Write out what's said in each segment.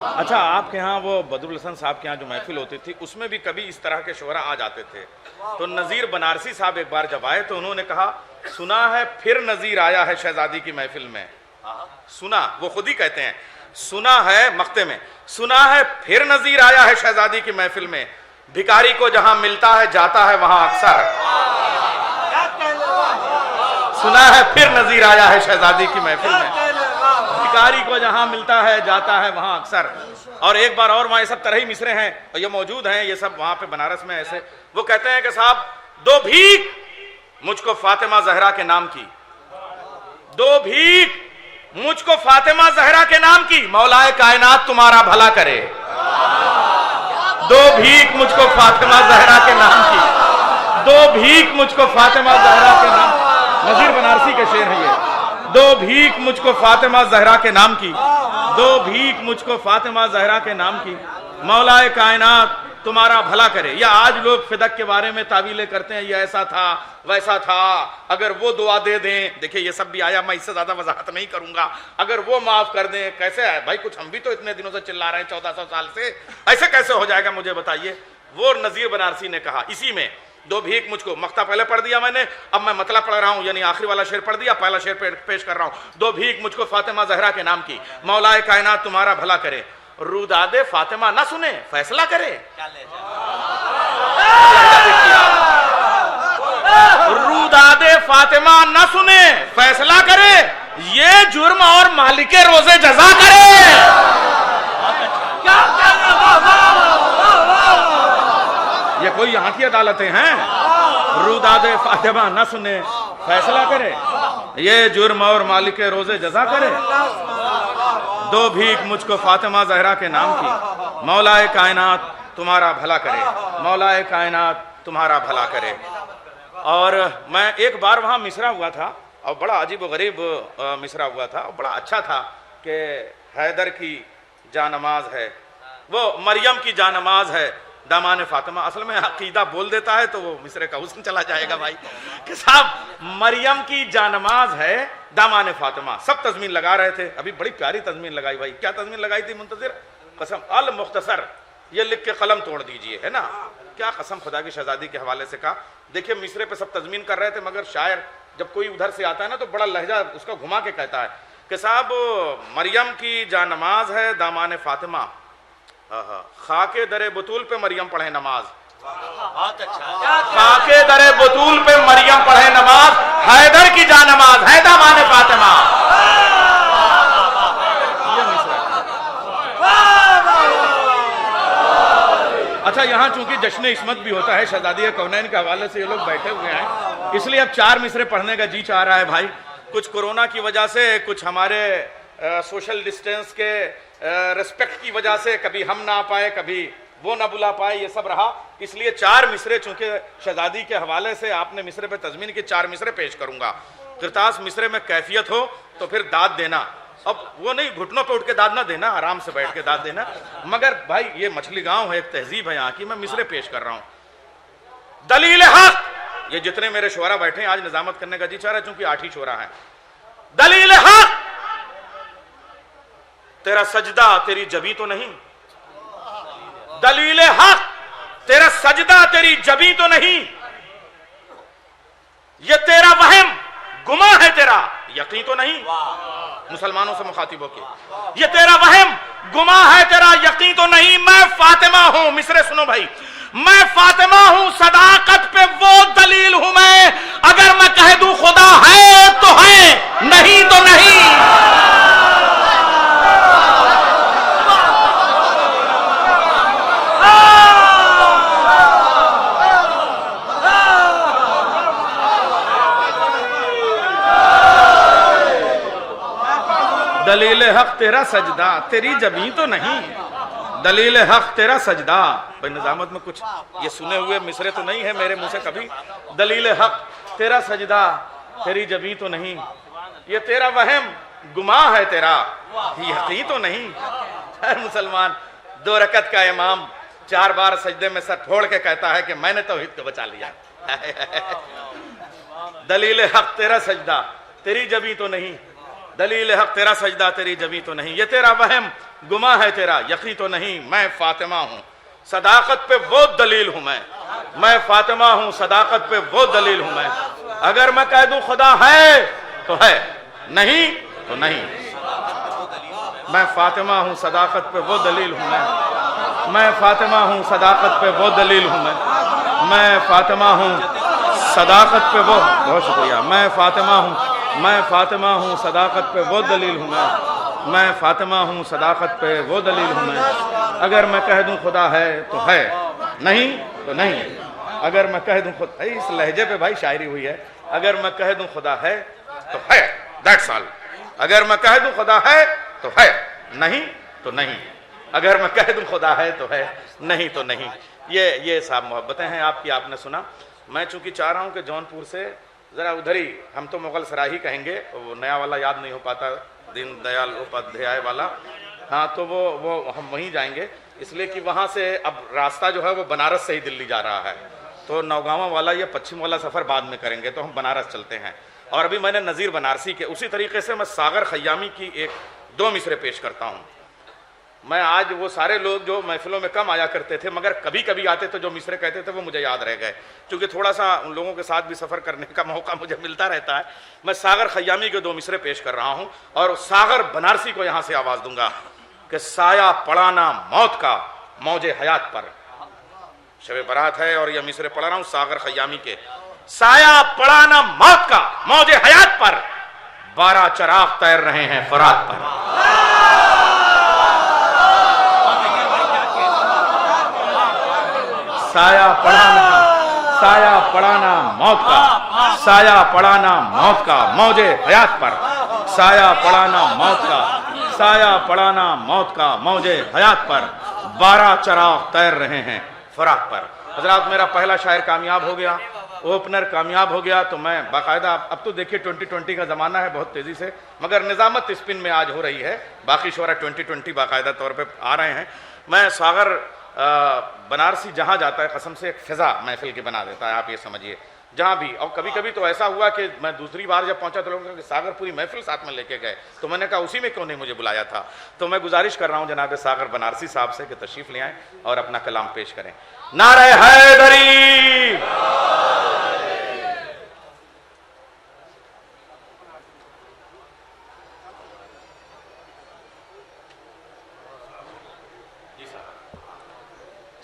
اچھا، آپ کے ہاں وہ بدر الحسن صاحب کے ہاں جو محفل ہوتی تھی اس میں بھی کبھی اس طرح کے شعراء آ جاتے تھے، تو نذیر بنارسی صاحب ایک بار جب آئے تو انہوں نے کہا سنا ہے پھر نذیر آیا ہے شہزادی کی محفل میں. سنا، وہ خود ہی کہتے ہیں، سنا ہے مقطع میں، سنا ہے پھر نذیر آیا ہے شہزادی کی محفل میں، بھکاری کو جہاں ملتا ہے جاتا ہے وہاں اکثر. سنا ہے پھر نذیر آیا ہے شہزادی کی محفل میں، بھکاری کو جہاں ملتا ہے جاتا ہے وہاں اکثر. اور ایک بار اور وہاں یہ سب طرح ہی مصرے ہیں اور یہ موجود ہیں، یہ سب وہاں پہ بنارس میں ایسے وہ کہتے ہیں کہ صاحب دو بھیک مجھ کو فاطمہ زہرا کے نام کی، دو بھیک مجھ کو فاطمہ زہرا کے نام کی، مولا کائنات تمہارا بھلا کرے. دو بھیک مجھ کو فاطمہ زہرا کے نام کی، دو بھیک مجھ کو فاطمہ زہرا کے نام کی. نذیر بنارسی کے شعر ہے یہ. دو بھیک مجھ کو فاطمہ زہرا کے نام کی، دو بھیک مجھ کو فاطمہ زہرا کے نام کی، مولا کائنات تمہارا بھلا کرے. یا آج لوگ فدق کے بارے میں تعویلیں کرتے ہیں، یہ ایسا تھا ویسا تھا، اگر وہ دعا دے دیں. دیکھیں یہ سب بھی آیا، میں اس سے زیادہ وضاحت نہیں کروں گا. اگر وہ معاف کر دیں، کیسے ہے بھائی؟ کچھ ہم بھی تو اتنے دنوں سے چلا رہے ہیں 1400 سال سے، ایسے کیسے ہو جائے گا مجھے بتائیے. وہ نذیر بنارسی نے کہا اسی میں دو بھیک مجھ کو، مقطع پہلے پڑھ دیا میں نے، اب میں مطلب پڑھ رہا ہوں، یعنی آخری والا شعر پڑھ دیا، پہلا شعر پیش کر رہا ہوں. دو بھیک مجھ کو فاطمہ زہرا کے نام کی، مولا کائنات تمہارا بھلا کرے. روداد فاطمہ نہ سنے فیصلہ کرے. روداد فاطمہ نہ سنے فیصلہ کرے، یہ جرم اور مالک روزے جزا کرے. یہ کوئی یہاں کی عدالتیں ہیں؟ روداد فاطمہ نہ سنے فیصلہ کرے، یہ جرم اور مالک روزے جزا کرے. دو بھیک مجھ کو فاطمہ زہرا کے نام کی، مولا کائنات تمہارا بھلا کرے، مولا کائنات تمہارا بھلا کرے. اور میں ایک بار وہاں مصرع ہوا تھا اور بڑا عجیب و غریب مصرع ہوا تھا اور بڑا اچھا تھا کہ حیدر کی جانماز ہے، وہ مریم کی جانماز ہے دامان فاطمہ. اصل میں عقیدہ بول دیتا ہے تو وہ مصرے کا حسن چلا جائے گا بھائی، کہ صاحب مریم کی جانماز ہے دامان فاطمہ. سب تضمین لگا رہے تھے، ابھی بڑی پیاری تضمین لگائی بھائی. کیا تضمین لگائی تھی منتظر؟ قسم المختصر، یہ لکھ کے قلم توڑ دیجئے، ہے نا. کیا قسم خدا کی شہزادی کے حوالے سے کہا. دیکھیں مصرے پہ سب تضمین کر رہے تھے، مگر شاعر جب کوئی ادھر سے آتا ہے نا تو بڑا لہجہ اس کا گھما کے کہتا ہے کہ صاحب مریم کی جانماز ہے دامان فاطمہ، خاک در بطول پہ مریم پڑھے نماز، خاک در بطول پہ مریم پڑھے نماز، حیدر کی جانماز ہے دامان فاطمہ. اچھا، یہاں چونکہ جشن عصمت بھی ہوتا ہے شہزادی کونین کے حوالے سے یہ لوگ بیٹھے ہوئے ہیں، اس لیے اب 4 مصرے پڑھنے کا جی چاہ رہا ہے بھائی. کچھ کورونا کی وجہ سے، کچھ ہمارے سوشل ڈسٹینس کے ریسپیکٹ کی وجہ سے کبھی ہم نہ آ پائے، کبھی وہ نہ بلا پائے، یہ سب رہا. اس لیے 4 مصرے چونکہ شہزادی کے حوالے سے آپ نے مصرے پہ تضمین کی، 4 مصرے پیش کروں گا. کرتاس مصرے میں کیفیت ہو تو پھر داد دینا، اب وہ نہیں گھٹنوں پہ اٹھ کے داد نہ دینا، آرام سے بیٹھ کے داد دینا. مگر بھائی یہ مچھلی گاؤں ہے، ایک تہذیب ہے یہاں کی، میں مصرے پیش کر رہا ہوں. دلیل حق، یہ جتنے میرے شعراء بیٹھے ہیں آج نظامت کرنے کا جی چاہ رہا ہے چونکہ 8 ہی شعراء ہیں. دلیل حق، تیرا سجدہ تیری جبیں تو نہیں، دلیل حق تیرا سجدہ تیری جبیں تو نہیں، یہ تیرا وہم گماں ہے تیرا یقین تو نہیں. مسلمانوں سے مخاطب ہو کے، یہ تیرا وہم گماں ہے تیرا یقین تو نہیں. میں فاطمہ ہوں، مصرے سنو بھائی، میں فاطمہ ہوں، صداقت پہ وہ دلیل ہوں میں، اگر میں کہہ دوں خدا ہے تو ہے، نہیں تو نہیں. دلیل حق تیرا سجدہ تیری جبیں تو نہیں، دلیل حق تیرا سجدہ. بھائی نظامت میں کچھ یہ سنے ہوئے مصرے تو نہیں ہے میرے منہ سے کبھی. دلیل حق تیرا سجدہ تیری جبیں تو نہیں، یہ تیرا وہم گماں ہے تیرا یقین تو نہیں. ہر مسلمان 2 رکعت کا امام 4 بار سجدے میں سر پھوڑ کے کہتا ہے کہ میں نے توحید کو بچا لیا. دلیل حق تیرا سجدہ تیری جبیں تو نہیں، دلیل حق تیرا سجدہ تیری جبیں تو نہیں، یہ تیرا وہم گما ہے تیرا یقین تو نہیں، میں فاطمہ ہوں صداقت پہ وہ دلیل ہوں میں فاطمہ ہوں صداقت پہ وہ دلیل ہوں اگر میں کہہ دوں خدا ہے تو ہے، نہیں تو نہیں۔ میں فاطمہ ہوں صداقت پہ وہ دلیل ہوں میں فاطمہ ہوں صداقت پہ وہ دلیل ہوں میں فاطمہ ہوں صداقت پہ وہ، بہت شکریہ، میں فاطمہ ہوں صداقت پہ وہ دلیل ہوں میں فاطمہ ہوں صداقت پہ وہ دلیل ہوں اگر میں کہہ دوں خدا ہے تو ہے، نہیں تو نہیں۔ اگر میں کہہ دوں خدا، اس لہجے پہ بھائی شاعری ہوئی ہے، اگر میں کہہ دوں خدا ہے تو ہے، دیٹس آل۔ اگر میں کہہ دوں خدا ہے تو ہے، نہیں تو نہیں۔ اگر میں کہہ دوں خدا ہے تو ہے، نہیں تو نہیں۔ یہ صاحب محبتیں ہیں آپ کی، آپ نے سنا۔ میں چونکہ چاہ رہا ہوں کہ جونپور سے ذرا ادھر ہی، ہم تو مغل سرائی کہیں گے، وہ نیا والا یاد نہیں ہو پاتا، دین دیال اپادھیائے والا، ہاں تو وہ ہم وہیں جائیں گے، اس لیے کہ وہاں سے اب راستہ جو ہے وہ بنارس سے ہی دلی جا رہا ہے، تو نوگاواں والا یا پچھم والا سفر بعد میں کریں گے، تو ہم بنارس چلتے ہیں۔ اور ابھی میں نے نذیر بنارسی کے، اسی طریقے سے میں ساغر خیامی کی ایک دو مصرے پیش کرتا ہوں۔ میں آج وہ سارے لوگ جو محفلوں میں کم آیا کرتے تھے مگر کبھی کبھی آتے تھے، جو مصرے کہتے تھے وہ مجھے یاد رہ گئے، کیونکہ تھوڑا سا ان لوگوں کے ساتھ بھی سفر کرنے کا موقع مجھے ملتا رہتا ہے۔ میں ساغر خیامی کے دو مصرے پیش کر رہا ہوں اور ساغر بنارسی کو یہاں سے آواز دوں گا کہ سایہ پڑانا موت کا موج حیات پر۔ شب برات ہے اور یہ مصرے پڑھ رہا ہوں ساغر خیامی کے۔ سایہ پڑانا موت کا موج حیات پر، 12 چراغ تیر رہے ہیں فرات پر۔ سایہ پڑانا موت کا، سایہ پڑانا موت کا موج حیات پر، سایہ پڑانا موت کا، سایہ پڑانا موت کا موج حیات پر، 12 چراغ تیر رہے ہیں فرات پر۔ حضرات میرا پہلا شاعر کامیاب ہو گیا، اوپنر کامیاب ہو گیا، تو میں باقاعدہ، اب تو دیکھیے 2020 کا زمانہ ہے بہت تیزی سے، مگر نظامت اسپن میں آج ہو رہی ہے، باقی شعرا 2020 باقاعدہ طور پہ آ رہے ہیں۔ میں ساغر بنارسی جہاں جاتا ہے قسم سے ایک فضا محفل کی بنا دیتا ہے، آپ یہ سمجھیے جہاں بھی۔ اور کبھی کبھی تو ایسا ہوا کہ میں دوسری بار جب پہنچا تو لوگوں نے کہا کہ ساغر پوری محفل ساتھ میں لے کے گئے، تو میں نے کہا اسی میں کیوں نہیں مجھے بلایا تھا۔ تو میں گزارش کر رہا ہوں جناب ساغر بنارسی صاحب سے کہ تشریف لے آئیں اور اپنا کلام پیش کریں۔ نعرہ حیدری!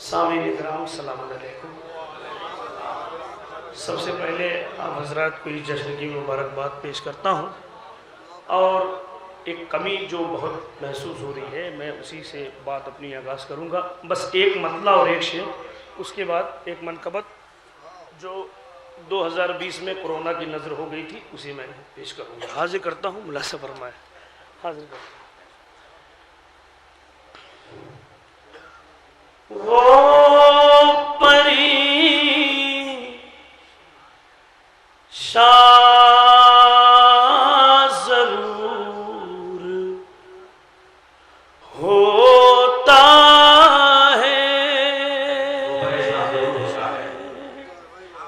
سامعین اکرام السلام علیکم۔ سب سے پہلے آپ حضرات کو اس جشن کی مبارکباد پیش کرتا ہوں، اور ایک کمی جو بہت محسوس ہو رہی ہے میں اسی سے بات اپنی آغاز کروں گا، بس ایک مطلع اور ایک شعر، اس کے بعد ایک منقبت جو 2020 میں کورونا کی نظر ہو گئی تھی اسی میں پیش کروں گا۔ حاضر کرتا ہوں، ملاحظہ فرمائے، حاضر کرتا ہوں۔ وہ پری شاہ ضرور ہوتا ہے۔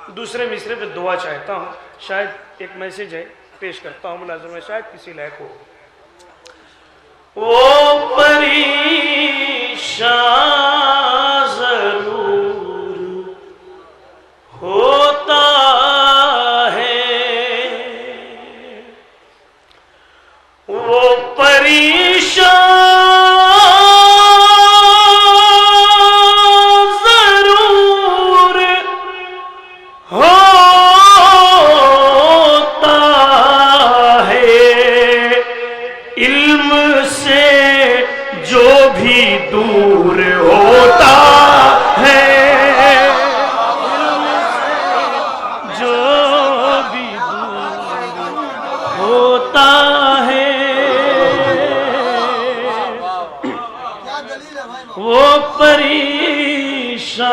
دوسرے مصرے پہ دعا چاہتا ہوں، شاید ایک میسج ہے، پیش کرتا ہوں، ملازم ہے شاید کسی لائق ہو۔ وہ پری شاہ ہوتا ہے، وہ پریشان ضرور ہوتا ہے، علم سے جو بھی دور ہوتا ہے، وہ پریشان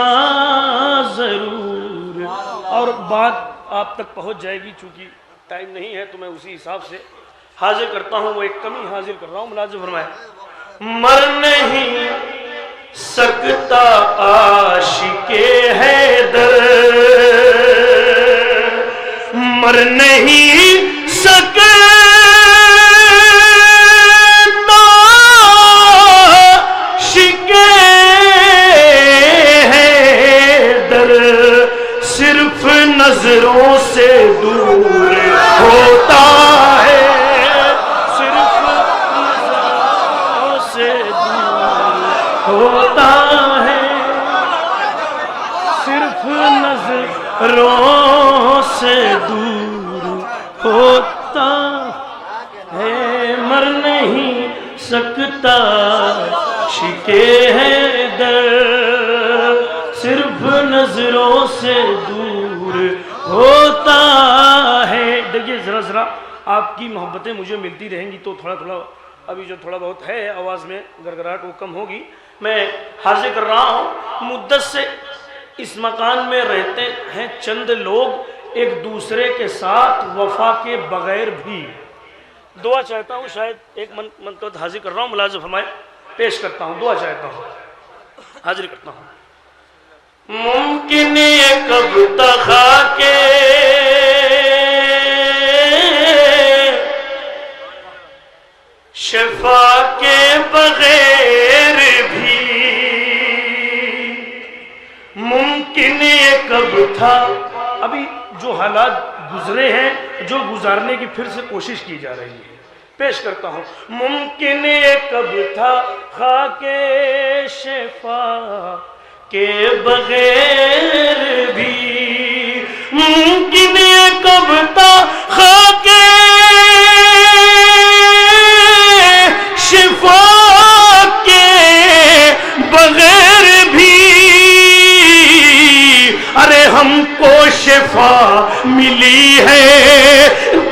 ضرور۔ اور بات آپ تک پہنچ جائے گی، چونکہ ٹائم نہیں ہے تو میں اسی حساب سے حاضر کرتا ہوں، وہ ایک کمی حاضر کر رہا ہوں، ملازم فرمائے۔ مر نہیں سکتا عاشق حیدر، مر نہیں سکتا ہوتا ہے، صرف نظروں سے دور ہوتا ہے، مر نہیں سکتا شکے ہے در، صرف نظروں سے دور ہوتا ہے۔ دیکھیے ذرا آپ کی محبتیں مجھے ملتی رہیں گی تو تھوڑا ابھی جو تھوڑا بہت ہے آواز میں گرگراہٹ وہ کم ہوگی۔ میں حاضر کر رہا ہوں، مدت سے اس مکان میں رہتے ہیں چند لوگ ایک دوسرے کے ساتھ وفا کے بغیر بھی۔ دعا چاہتا ہوں، شاید ایک منقبت حاضر کر رہا ہوں، ملاحظہ فرمائے، پیش کرتا ہوں، دعا چاہتا ہوں، حاضر کرتا ہوں۔ ممکن یہ کب تک کے شفا کے بغیر بھی، ممکن یہ کب تھا، ابھی جو حالات گزرے ہیں، جو گزارنے کی پھر سے کوشش کی جا رہی ہے، پیش کرتا ہوں۔ ممکن یہ کب تھا خاک شفا کے بغیر بھی، ممکن یہ کب تھا خاک شفا کے بغیر بھی، ارے ہم کو شفا ملی ہے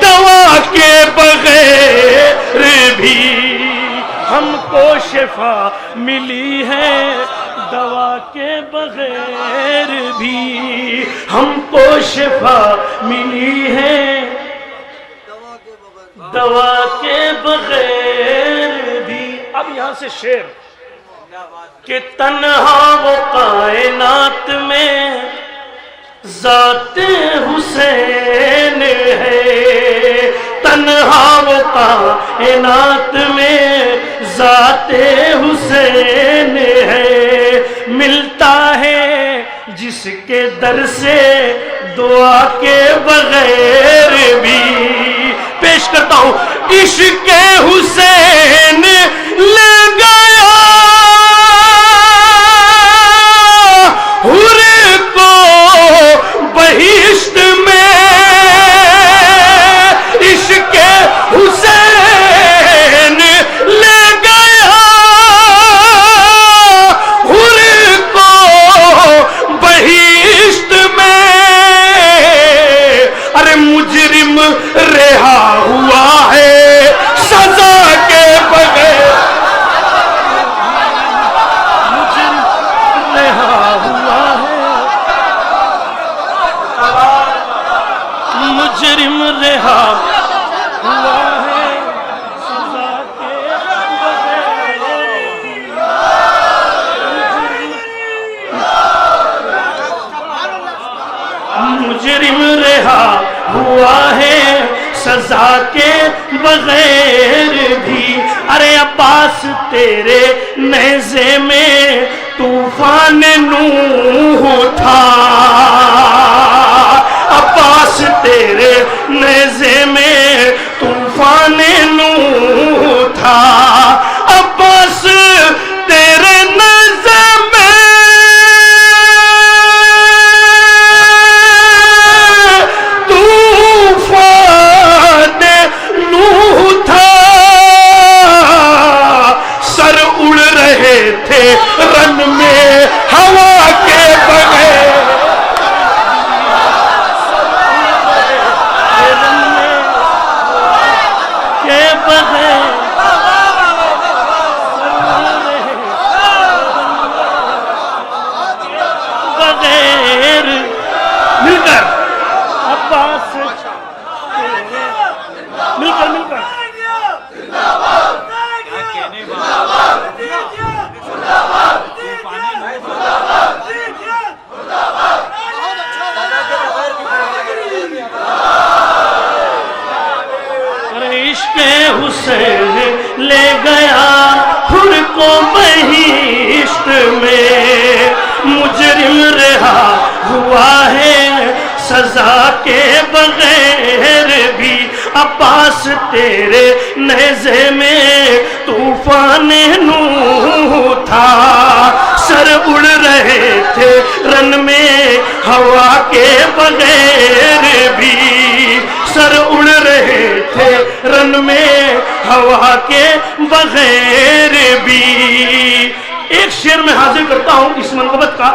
دوا کے بغیر بھی، ہم کو شفا ملی ہے دوا کے بغیر بھی، ہم کو شفا ملی ہے دوا کے بغیر بھی۔ اب یہاں سے شعر کہ تنہا وہ کائنات میں ذات حسین ہے، تنہا وہ کائنات میں ذات حسین ہے، ملتا ہے جس کے در سے دعا کے بغیر بھی۔ پیش کرتا ہوں، عشق حسین لے گیا حور کو بہشت میں، عشق حسین لے گیا حور کو بہشت میں، ارے مجرم رہا ہوا ہے سزا کے بغیر، مجرم رہا ہوا ہے، مجرم رہا ہوا ہے سزا کے بغیر، مجرم رہا ہوا ہے سزا کے بغیر بھی، ارے عباس تیرے نیزے میں طوفان نوح تھا، عباس تیرے نیزے میں طوفان نوح تھا، عباس تیرے نیزے میں رن میں ہوا کے بغیر، کے بغیر بغیر، مل کر عباس مل کر عشق حسین لے گیا حور کو بہشت میں، مجرم رہا ہوا ہے سزا کے بغیر بھی، عباس تیرے نیزے میں طوفان نوح تھا، تھے رن میں ہوا کے بغیر بھی، سر اڑ رہے تھے رن میں ہوا کے بغیر بھی۔ ایک شعر میں حاضر کرتا ہوں اس منقبت کا،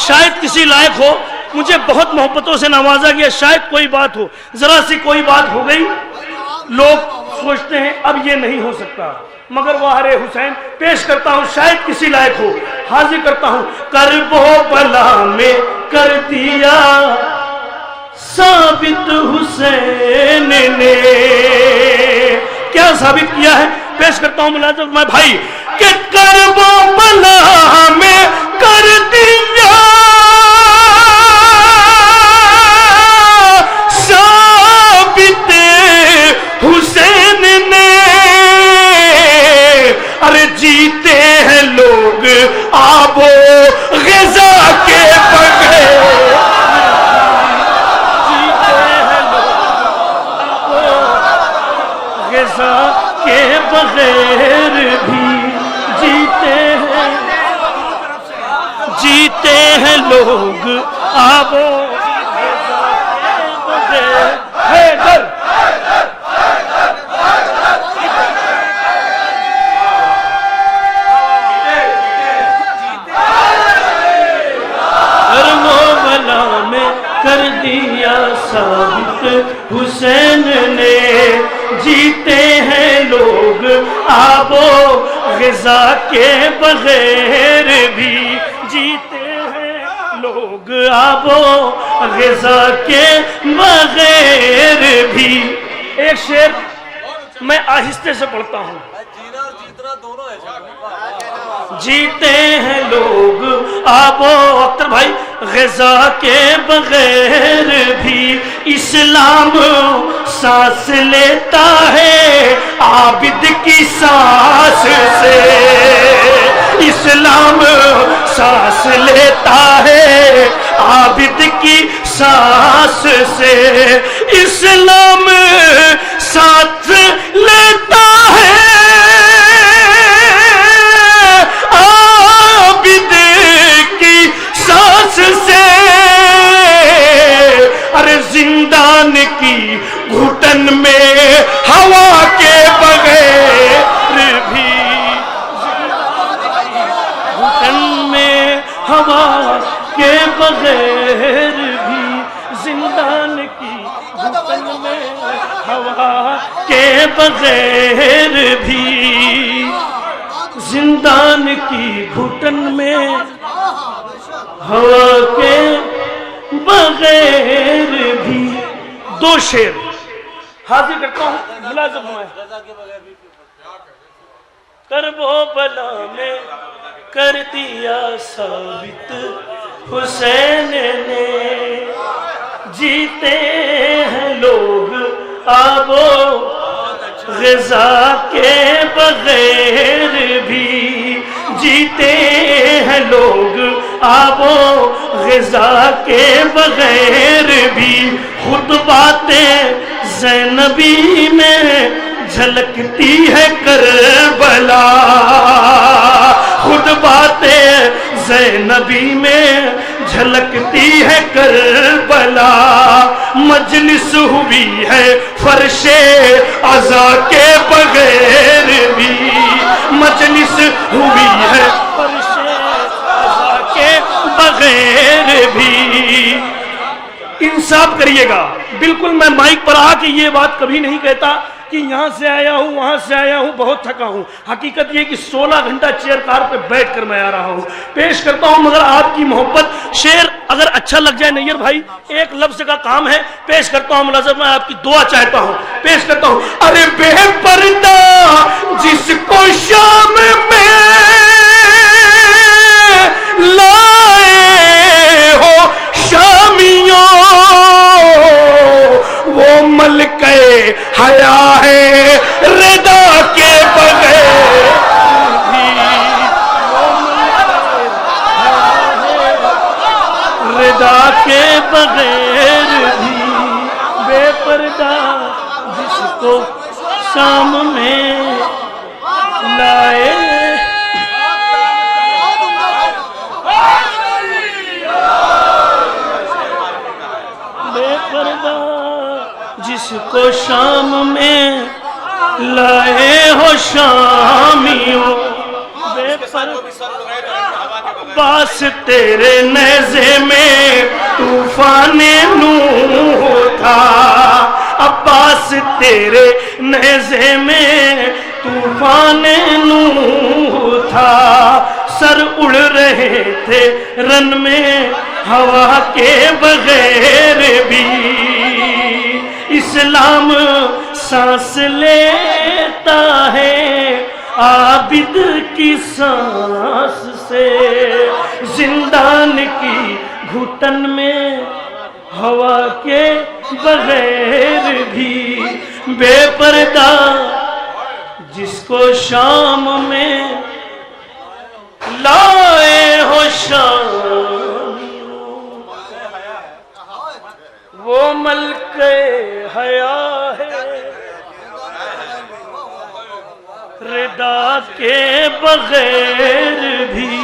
شاید کسی لائق ہو، مجھے بہت محبتوں سے نوازا گیا، شاید کوئی بات ہو، ذرا سی کوئی بات ہو گئی، لوگ سوچتے ہیں اب یہ نہیں ہو سکتا، مگر وہر حسین پیش کرتا ہوں، شاید کسی لائق ہو، حاضر کرتا ہوں۔ کرب و بلا میں کر دیا ثابت حسین نے، کیا ثابت کیا ہے؟ پیش کرتا ہوں ملازم میں بھائی کہ کرب و بلا میں کر دیا ثابت حسین نے، ارے جیتے ہیں لوگ آب و غذا کے بغیر، جیتے ہیں لوگ آب و غذا کے بغیر بھی، جیتے ہیں لوگ آب و غذا کے بغیر۔ حیدر کرب و بلا میں کر دیا ثابت حسین نے، جیتے ہیں لوگ آب و غذا کے بغیر بھی، جیتے ہیں لوگ آب و غذا کے بغیر بھی۔ ایک شعر میں آہستہ سے پڑھتا ہوں۔ جیتے ہیں لوگ آب و اختر بھائی غذا کے بغیر بھی، اسلام سانس لیتا ہے عابد کی سانس سے، اسلام سانس لیتا ہے عابد کی سانس سے، اسلام سانس لیتا ہے عابد کی سانس سے، ارے زندان کی گھٹن میں ہوا کے بغیر بھی، گھٹن میں ہوا کے بغیر بھی، زندان کی گھٹن میں ہوا کے بغیر بھی، زندان کی گھٹن میں ہوا کے بغیر بھی۔ دو شعر حاضر کرتا ہوں ملازم میں۔ کرب و بلا میں کر دیا ثابت حسین نے، جیتے ہیں لوگ آب و غذا کے بغیر بھی، جیتے ہیں لوگ آب و غذا کے بغیر بھی، خود باتیں زینبی میں جھلکتی ہے کربلا، خود باتیں زینبی میں جھلکتی ہے کربلا، مجلس ہوئی ہے فرش عزا کے بغیر بھی، مجلس ہوئی ہے فرش عزا کے بغیر بھی۔ انصاف کریے گا، بالکل میں مائک پر آ کے یہ بات کبھی نہیں کہتا کہ یہاں سے آیا ہوں وہاں سے آیا ہوں بہت تھکا ہوں، حقیقت یہ کہ 16 گھنٹہ چیئر کار پہ بیٹھ کر میں آ رہا ہوں، پیش کرتا ہوں مگر آپ کی محبت۔ شعر اگر اچھا لگ جائے نیر بھائی، ایک لفظ کا کام ہے، پیش کرتا ہوں ملازم، میں آپ کی دعا چاہتا ہوں، پیش کرتا ہوں۔ ارے بے پردہ جس کو شام میں لائے ہو شامیوں، وہ ملکہ حیا ہے رضا کے بغیر بھی، رضا کے بغیر بھی، بے پردہ جس کو شام میں لائے جس کو شام میں لائے ہو شامیوں بے پر عباس تیرے نیزے میں طوفان نوح تھا عباس تیرے نیزے میں طوفان نوح تھا سر اڑ رہے تھے رن میں ہوا کے بغیر بھی اسلام سانس لیتا ہے عابد کی سانس سے زندان کی گھٹن میں ہوا کے بغیر بھی بے پردہ جس کو شام میں لائے ہو شامیوں وہ ملک حیا ہے ردا کے بغیر بھی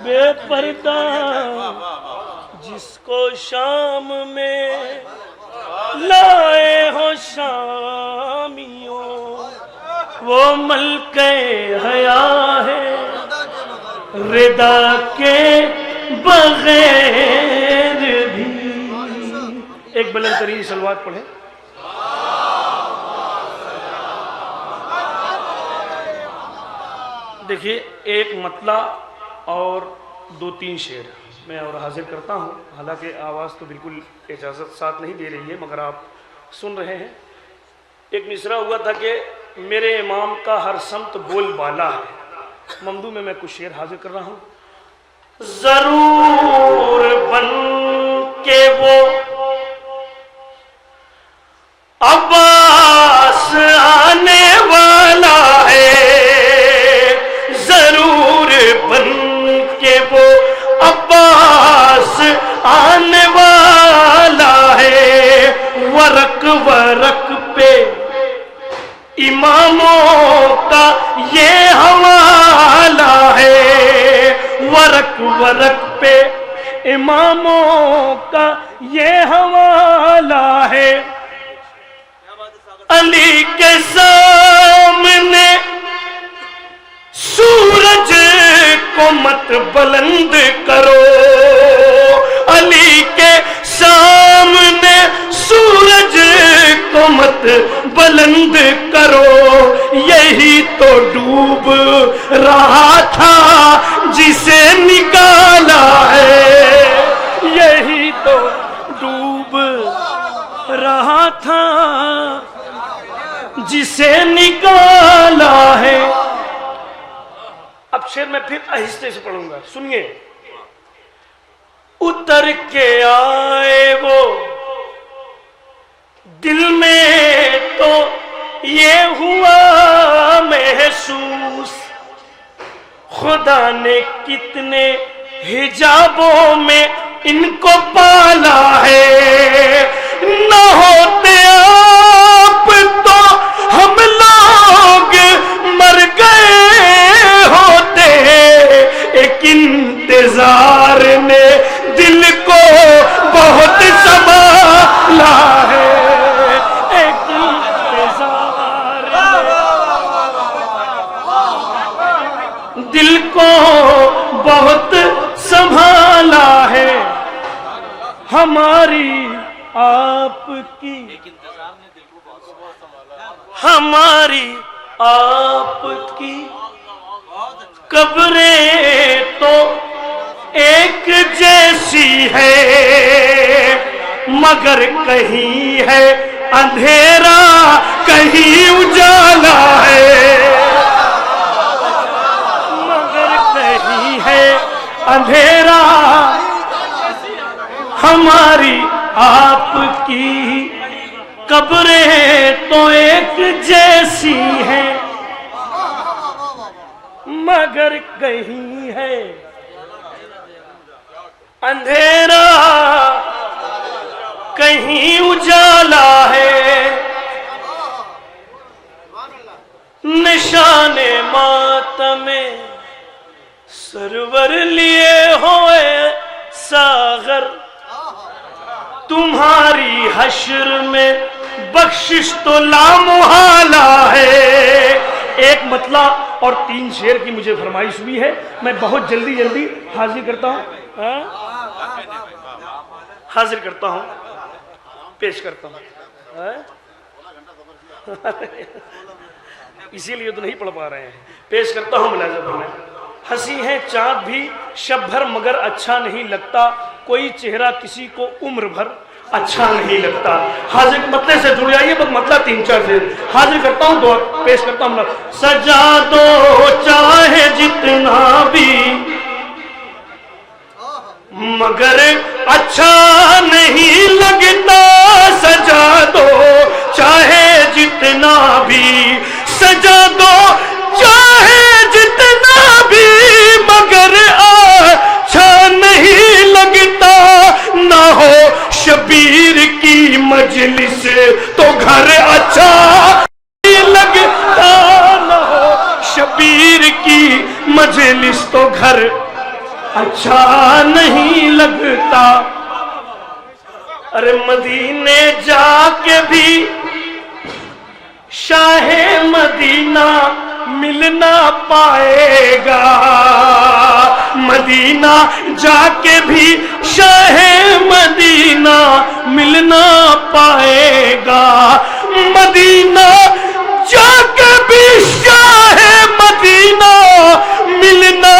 بے پردہ جس کو شام میں لائے ہو شامیوں وہ ملک حیا ہے ردا کے بغیر بھی ایک بلند ترین صلوات پڑھیں دیکھیے ایک مطلع اور 2-3 شعر میں اور حاضر کرتا ہوں حالانکہ آواز تو بالکل اجازت ساتھ نہیں دے رہی ہے مگر آپ سن رہے ہیں ایک مصرع ہوا تھا کہ میرے امام کا ہر سمت بول بالا ہے ممدوح میں کچھ شعر حاضر کر رہا ہوں ضرور بن کے وہ عباس آنے والا ہے ضرور بن کے وہ عباس آنے والا ہے ورق ورق پہ اماموں کا یہ حوالہ ہے ورق ورق پہ اماموں کا یہ حوالہ ہے علی کے سامنے سورج کو مت بلند کرو علی کے سامنے سورج کو مت بلند کرو یہی تو ڈوب رہا تھا جسے نکالا ہے یہی تو ڈوب رہا تھا جسے نکالا ہے اب شعر میں پھر آہستہ سے پڑھوں گا سنیے اتر کے آئے وہ دل میں تو یہ ہوا محسوس خدا نے کتنے حجابوں میں ان کو پالا ہے نہ ہوتے آپ تو ہم لوگ مر گئے ہوتے ایک انتظار نے دل کو بہت سنبھالا ہے ایک انتظار دل کو بہت سنبھالا ہے ہماری آپ کی ہماری آپ کی قبریں تو ایک جیسی ہے مگر کہیں ہے اندھیرا کہیں اجالا ہے مگر کہیں ہے اندھیرا ہماری آپ کی قبریں تو ایک جیسی ہیں مگر کہیں ہے اندھیرا کہیں اجالا ہے نشان ماتم سرور لیے ہوئے ساغر تمہاری حشر میں بخشش تو لامحالہ ہے. ایک مطلع اور 3 شعر کی مجھے فرمائش ہوئی ہے، میں بہت جلدی حاضر کرتا ہوں، حاضر کرتا ہوں، پیش کرتا ہوں. اسی لیے تو نہیں پڑھ پا رہے ہیں. پیش کرتا ہوں ملاحظہ فرمائیں. ہنسی ہے چاند بھی شب بھر مگر اچھا نہیں لگتا، کوئی چہرہ کسی کو عمر بھر اچھا نہیں لگتا. حاضر مطلع سے جڑ جائیے، بس مطلع 3-4 سے حاضر کرتا ہوں، دو پیش کرتا ہوں. سجا دو چاہے جتنا بھی مگر اچھا نہیں لگتا، سجا دو چاہے جتنا بھی، سجا دو چاہے جتنا بھی مگر اچھا نہیں لگتا. نہ ہو شبیر کی مجلس تو گھر اچھا نہیں لگتا، نہ ہو شبیر کی مجلس تو گھر اچھا نہیں لگتا. ارے مدینے جا کے بھی شاہ مدینہ ملنا پائے گا، مدینہ جا کے بھی شاہ مدینہ ملنا پائے گا، مدینہ جا کے بھی شاہ مدینہ ملنا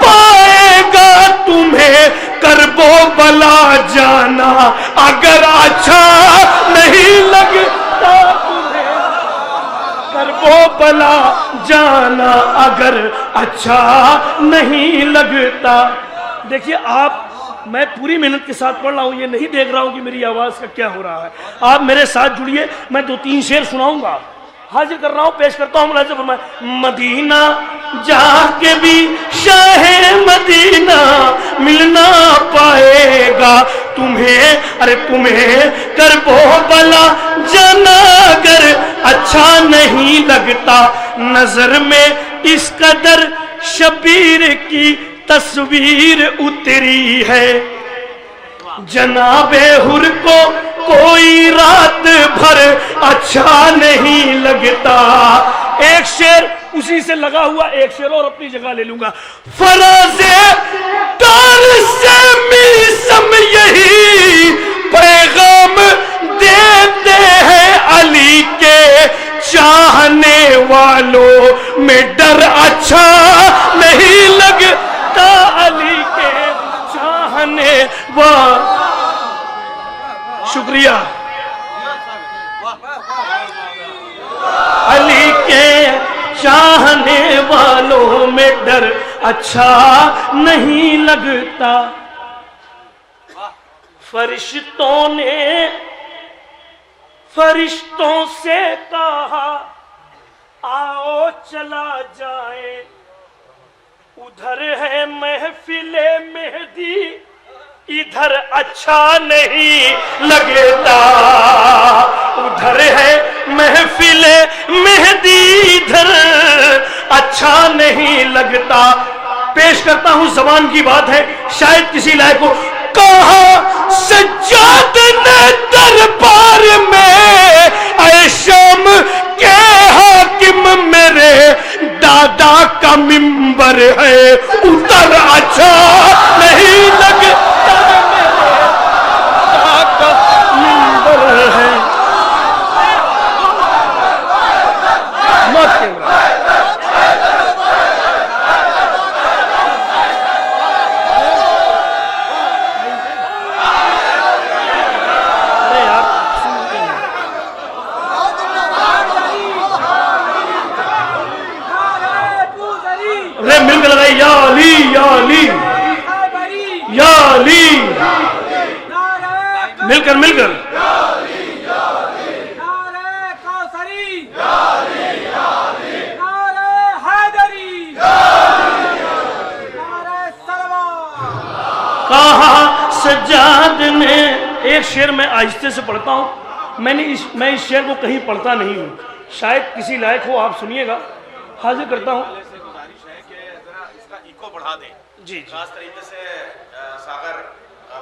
پائے گا. تمہیں کرب و بلا جانا اگر اچھا نہیں لگتا، تمہیں کرب و بلا جانا اگر اچھا نہیں لگتا. دیکھیے آپ، میں پوری محنت کے ساتھ پڑھ رہا ہوں، یہ نہیں دیکھ رہا ہوں کہ میری آواز کا کیا ہو رہا ہے. آپ میرے ساتھ جڑیے، میں 2-3 شعر سناؤں گا، حاضر کر رہا ہوں، پیش کرتا ہوں. ملاحظہ فرمائیں. مدینہ جا کے بھی شاہ مدینہ ملنا پائے گا، تمہیں کرب و بلا جانا اگر اچھا نہیں لگتا. نظر میں اس قدر شبیر کی تصویر اتری ہے، جناب حر کو کوئی رات بھر اچھا نہیں لگتا. ایک شعر اسی سے لگا ہوا، ایک شعر اور اپنی جگہ لے لوں گا. فراز دار سے میسم یہی پیغام دیتے ہیں، علی کے چاہنے والوں میں ڈر اچھا نہیں لگتا، علی کے چاہنے والوں. شکریہ. علی کے چاہنے والوں میں ڈر اچھا نہیں لگتا. فرشتوں نے فرشتوں سے کہا آؤ چلا جائے، ادھر ہے محفل مہدی ادھر اچھا نہیں لگتا، ادھر ہے محفل مہدی ادھر اچھا نہیں لگتا. پیش کرتا ہوں، زبان کی بات ہے، شاید کسی لائق کو. کہا سجاد نے دربار میں اے شام کے حاکم میرے دادا کا منبر ہے، ادھر اچھا نہیں لگتا، میرے دادا کا منبر ہے. مل کر لگائی یا علی یا علی یا علی، مل کر کہا سجاد نے. ایک شعر میں آہستہ سے پڑھتا ہوں، میں اس شعر کو کہیں پڑھتا نہیں ہوں، شاید کسی لائق ہو، آپ سنیے گا. حاضر کرتا ہوں. بڑھا دیں جی، خاص طریقے سے ساغر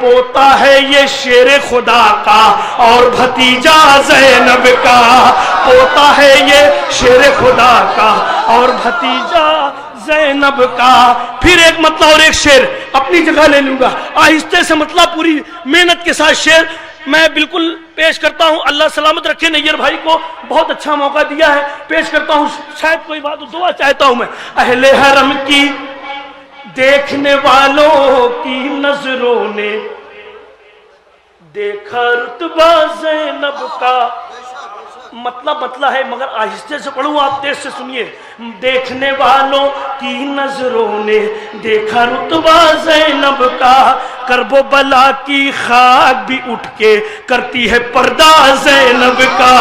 پوتا ہے یہ شیر خدا کا اور بھتیجا زینب کا، پوتا ہے یہ شیر خدا کا اور بھتیجا زینب کا۔ پھر ایک مطلع اور ایک شعر اپنی جگہ لے لوں گا، آہستہ سے مطلع پوری محنت کے ساتھ شعر میں بالکل پیش کرتا ہوں۔ اللہ سلامت رکھے، نیئر بھائی کو بہت اچھا موقع دیا ہے، پیش کرتا ہوں۔ شاید کوئی بات، دعا چاہتا ہوں میں۔ اہل حرم کی دیکھنے والوں کی نظروں نے دیکھا رتبہ زینب کا، مطلب ہے مگر آہستہ سے پڑھوں، آپ تیز سے سنیے۔ دیکھنے والوں کی نظروں نے دیکھا رتبہ زینب کا، کرب و بلا کی خاک بھی اٹھ کے کرتی ہے پردہ زینب کا،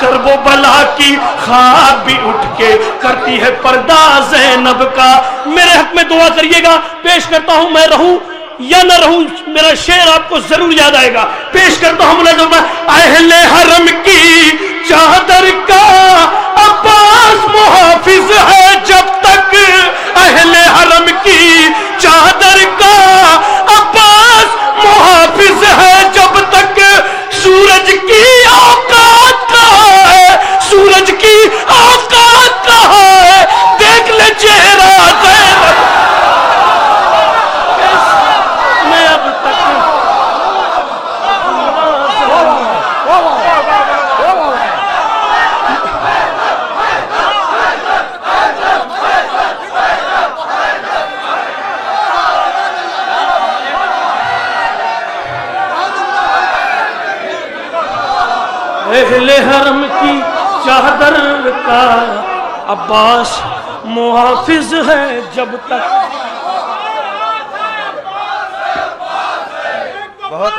کرب و بلا کی خاک بھی اٹھ کے کرتی ہے پردہ زینب کا۔ میرے حق میں دعا کریے گا، پیش کرتا ہوں، میں رہوں یا نہ رہوں میرا شعر آپ کو ضرور یاد آئے گا۔ پیش کرتا ہوں ملازم، اہل حرم کی چادر کا عباس محافظ ہے جب تک، اہل حرم کی چادر کا عباس محافظ ہے جب تک، سورج کی اوقات کہاں ہے، سورج کی اوقات کہاں ہے، دیکھ لے چہرہ زینب۔ اہل حرم کی چادر کا عباس محافظ ہے جب تک۔ بہت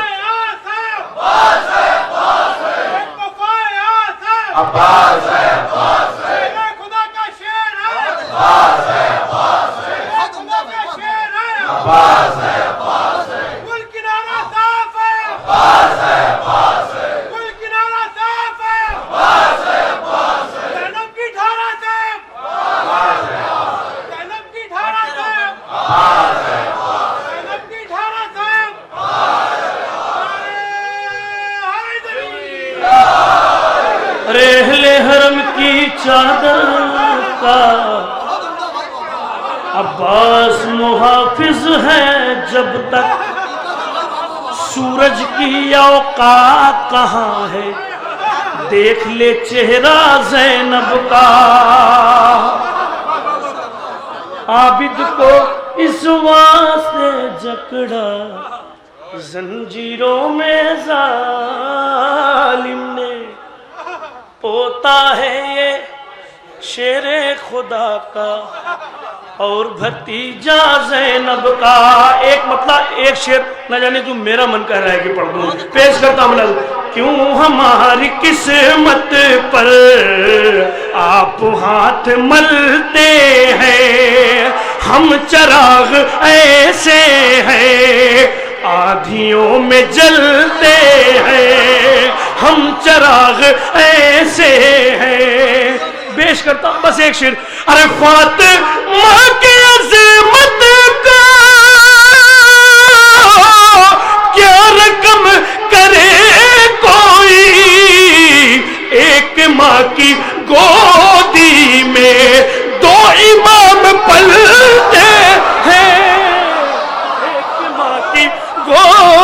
اہل حرم کی چادر کا عباس محافظ ہے جب تک، سورج کی اوقات کہاں ہے، دیکھ لے چہرہ زینب کا۔ عابد کو اس واسطے جکڑا زنجیروں میں ظالم نے، پوتا ہے یہ شیر خدا کا اور بھتیجا زینب کا۔ ایک مطلب ایک شعر نہ جانے جو میرا من کہہ رہا ہے کہ پڑھ دوں، پیش کرتا ہوں لگ۔ کیوں ہماری قسمت پر آپ ہاتھ ملتے ہیں، ہم چراغ ایسے ہیں آدھیوں میں جلتے ہیں، ہم چراغ ایسے ہیں۔ پیش کرتا ہوں بس ایک شعر۔ ارے فاطمہ کی عظمت کا کیا رقم کرے کوئی، ایک ماں کی گودی میں دو امام پلتے ہیں، ایک ماں کی گودی